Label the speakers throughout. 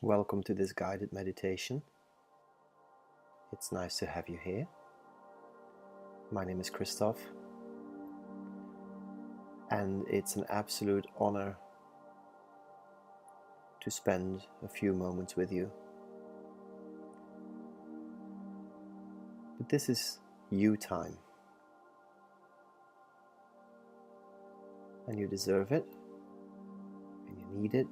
Speaker 1: Welcome to this guided meditation. It's nice to have you here. My name is Christoph, and it's an absolute honor to spend a few moments with you. But this is you time, and you deserve it, and you need it.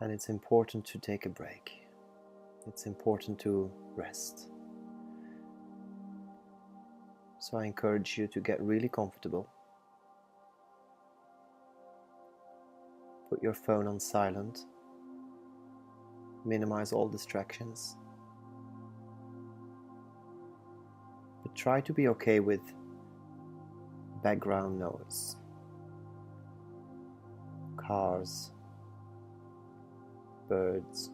Speaker 1: And it's important to take a break. It's important to rest. So I encourage you to get really comfortable. Put your phone on silent. Minimize all distractions. But try to be okay with background noise. Cars, birds,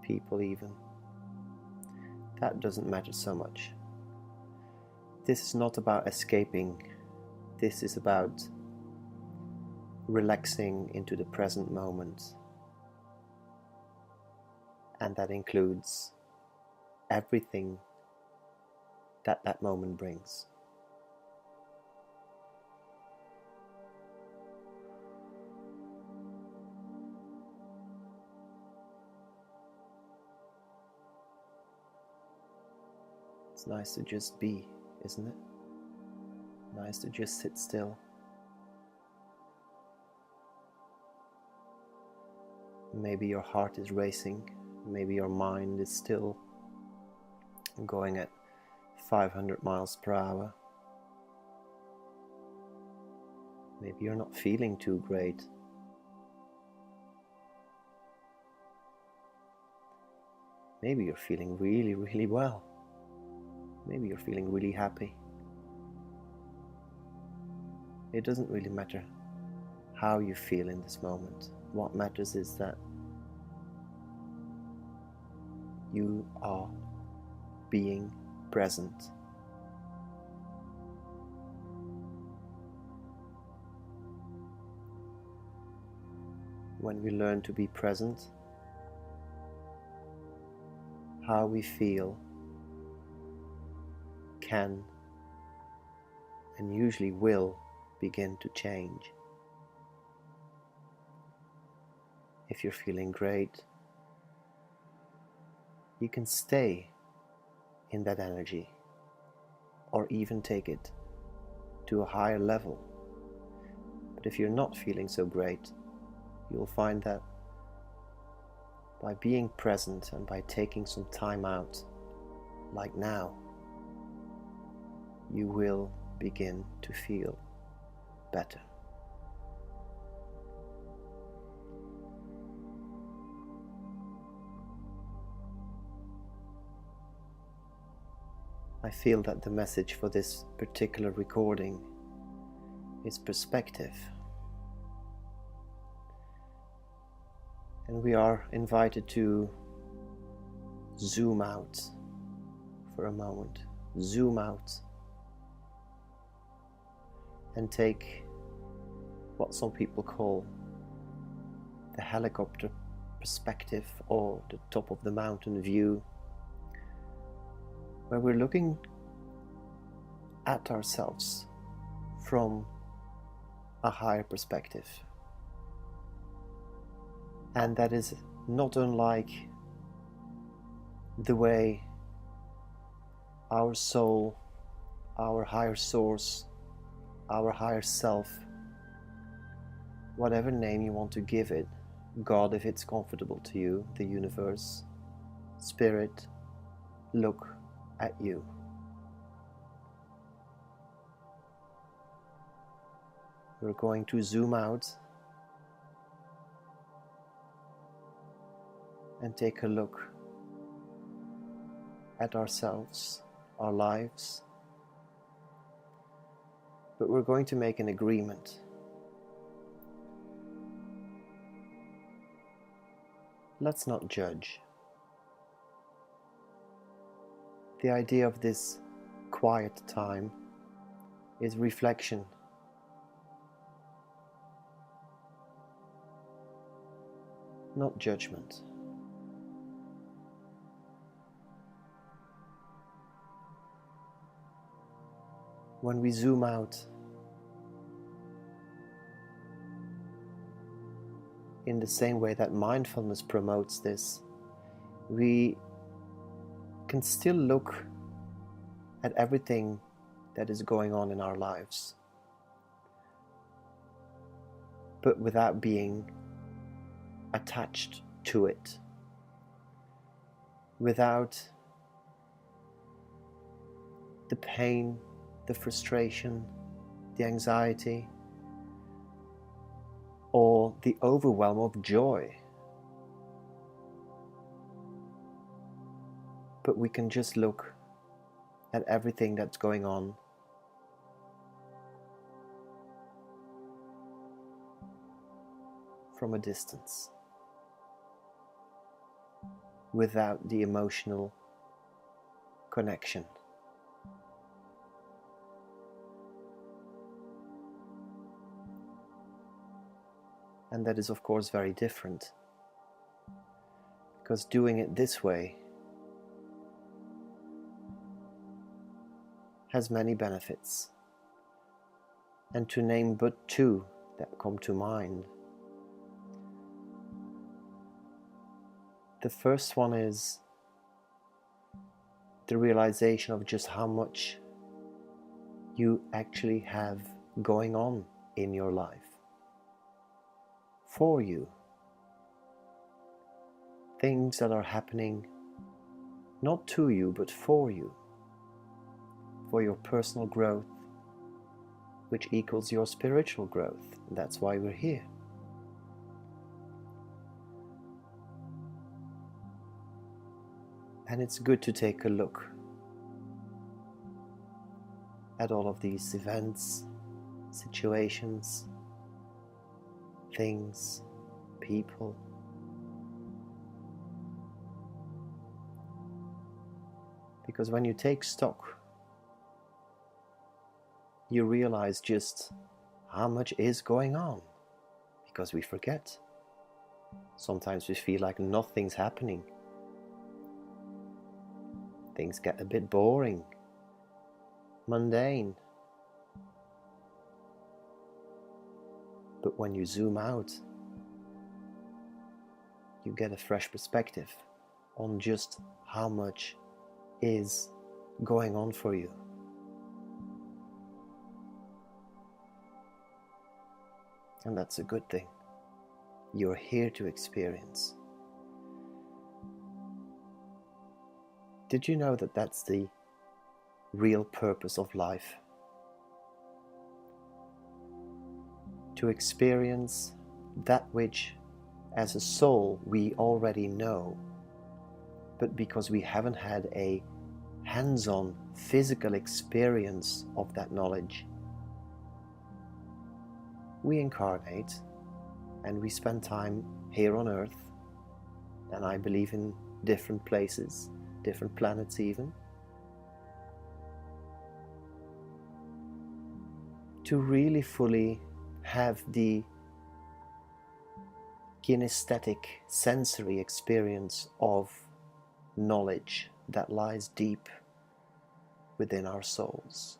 Speaker 1: people even. That doesn't matter so much. This is not about escaping. This is about relaxing into the present moment. And that includes everything that moment brings. It's nice to just be, isn't it? Nice to just sit still. Maybe your heart is racing. Maybe your mind is still going at 500 miles per hour. Maybe you're not feeling too great. Maybe you're feeling really, really well. Maybe you're feeling really happy. It doesn't really matter how you feel in this moment. What matters is that you are being present. When we learn to be present, how we feel can and usually will begin to change. If you're feeling great, you can stay in that energy or even take it to a higher level. But if you're not feeling so great, you'll find that by being present and by taking some time out, like now, you will begin to feel better. I feel that the message for this particular recording is perspective. And we are invited to zoom out for a moment. Zoom out. And take what some people call the helicopter perspective or the top of the mountain view, where we're looking at ourselves from a higher perspective. And that is not unlike the way our soul, our higher source, our higher self, whatever name you want to give it, God if it's comfortable to you, the universe, spirit, look at you. We're going to zoom out and take a look at ourselves, our lives. But we're going to make an agreement. Let's not judge. The idea of this quiet time is reflection. not judgment. When we zoom out in the same way that mindfulness promotes this, we can still look at everything that is going on in our lives, but without being attached to it, without the pain, the frustration, the anxiety, or the overwhelm of joy. But we can just look at everything that's going on from a distance, without the emotional connection. And that is, of course, very different, because doing it this way has many benefits. And to name but two that come to mind. The first one is the realization of just how much you actually have going on in your life. For you. Things that are happening not to you, but for you. For your personal growth, which equals your spiritual growth. That's why we're here. And it's good to take a look at all of these events, situations, things, people. Because when you take stock, you realize just how much is going on, because we forget. Sometimes we feel like nothing's happening. Things get a bit boring, mundane. But when you zoom out, you get a fresh perspective on just how much is going on for you. And that's a good thing. You're here to experience. Did you know that that's the real purpose of life? To experience that which, as a soul, we already know, but because we haven't had a hands-on physical experience of that knowledge, we incarnate and we spend time here on Earth, and I believe in different places, different planets even, to really fully have the kinesthetic sensory experience of knowledge that lies deep within our souls.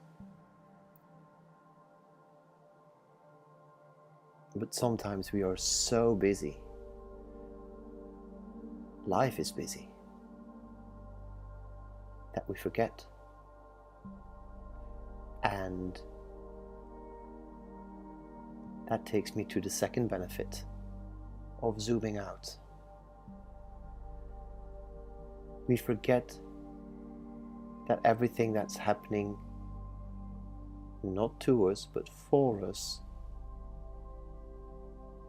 Speaker 1: But sometimes we are so busy. Life is busy that we forget. And that takes me to the second benefit of zooming out. We forget that everything that's happening, not to us, but for us,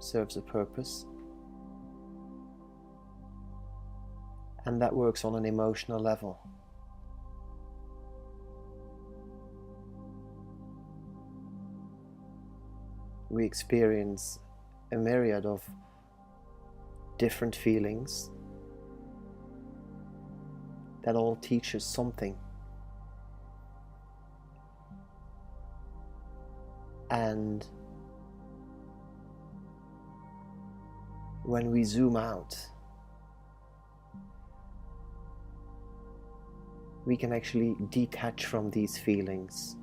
Speaker 1: serves a purpose. And that works on an emotional level. We experience a myriad of different feelings that all teach us something. And when we zoom out, we can actually detach from these feelings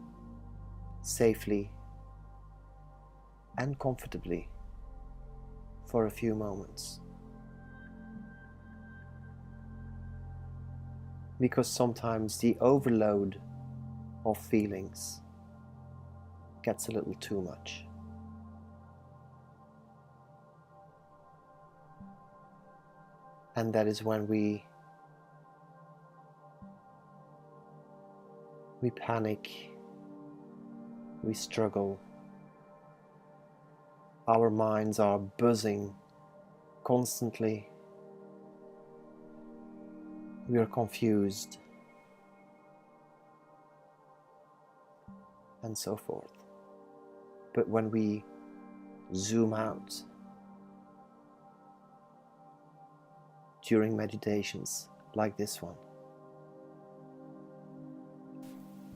Speaker 1: safely and comfortably for a few moments. Because sometimes the overload of feelings gets a little too much. And that is when we panic, we struggle, our minds are buzzing constantly, we are confused, and so forth. But when we zoom out during meditations like this one,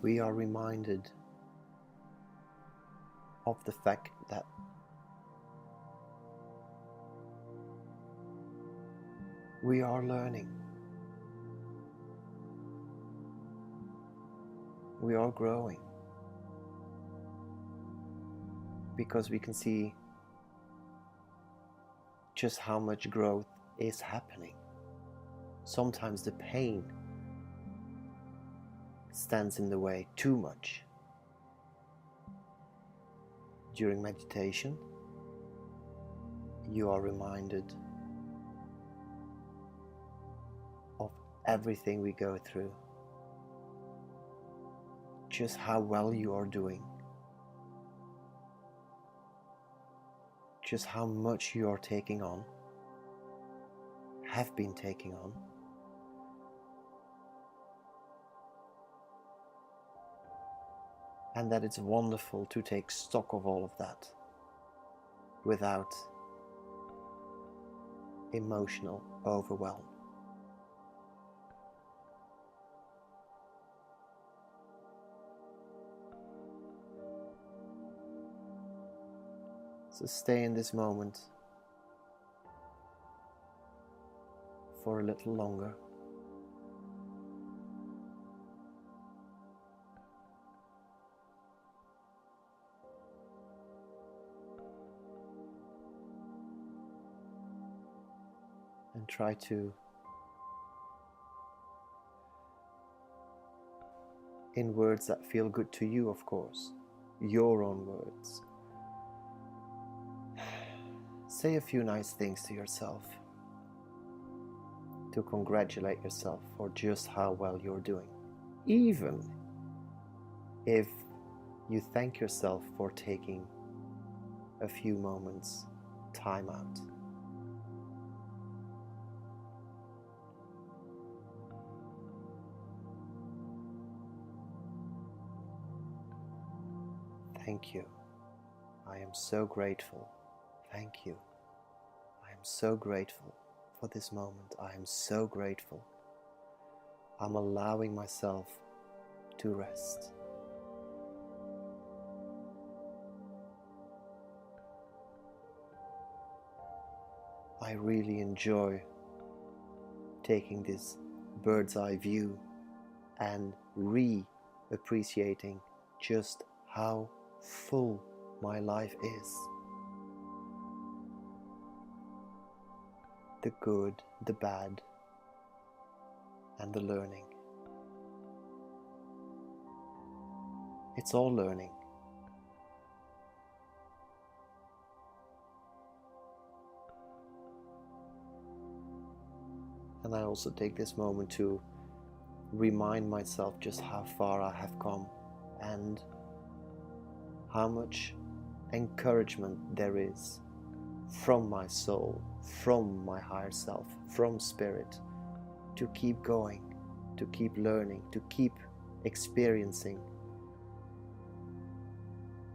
Speaker 1: we are reminded of the fact that we are learning, we are growing, because we can see just how much growth is happening. Sometimes the pain stands in the way too much. During meditation, you are reminded of everything we go through, just how well you are doing, just how much you are taking on, have been taking on. And that it's wonderful to take stock of all of that without emotional overwhelm. So stay in this moment for a little longer. And try to, in words that feel good to you, of course, your own words, say a few nice things to yourself, to congratulate yourself for just how well you're doing. Even if you thank yourself for taking a few moments time out. Thank you. I am so grateful. Thank you. I am so grateful for this moment. I am so grateful. I'm allowing myself to rest. I really enjoy taking this bird's eye view and re-appreciating just how full my life is. The good, the bad, and the learning. It's all learning. And I also take this moment to remind myself just how far I have come and how much encouragement there is from my soul, from my higher self, from spirit, to keep going, to keep learning, to keep experiencing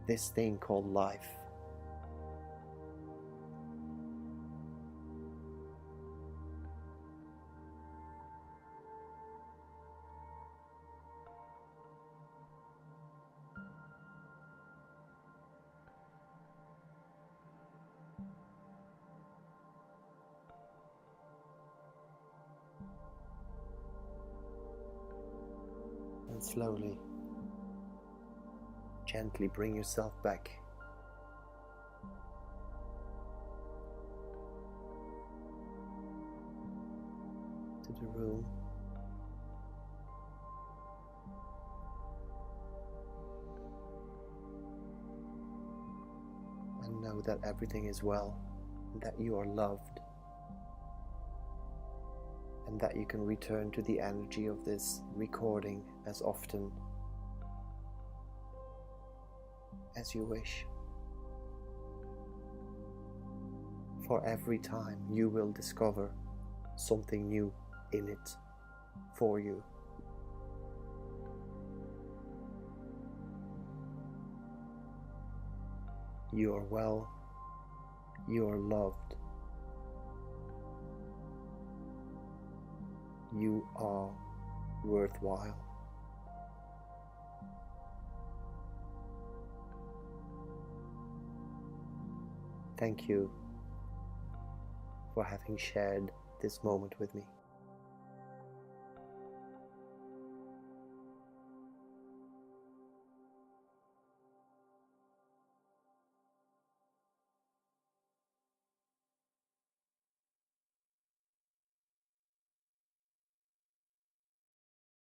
Speaker 1: this thing called life. slowly, gently bring yourself back to the room. And know that everything is well, and that you are loved, and that you can return to the energy of this recording as often as you wish. For every time you will discover something new in it for you. You are well, you are loved, you are worthwhile. Thank you for having shared this moment with me.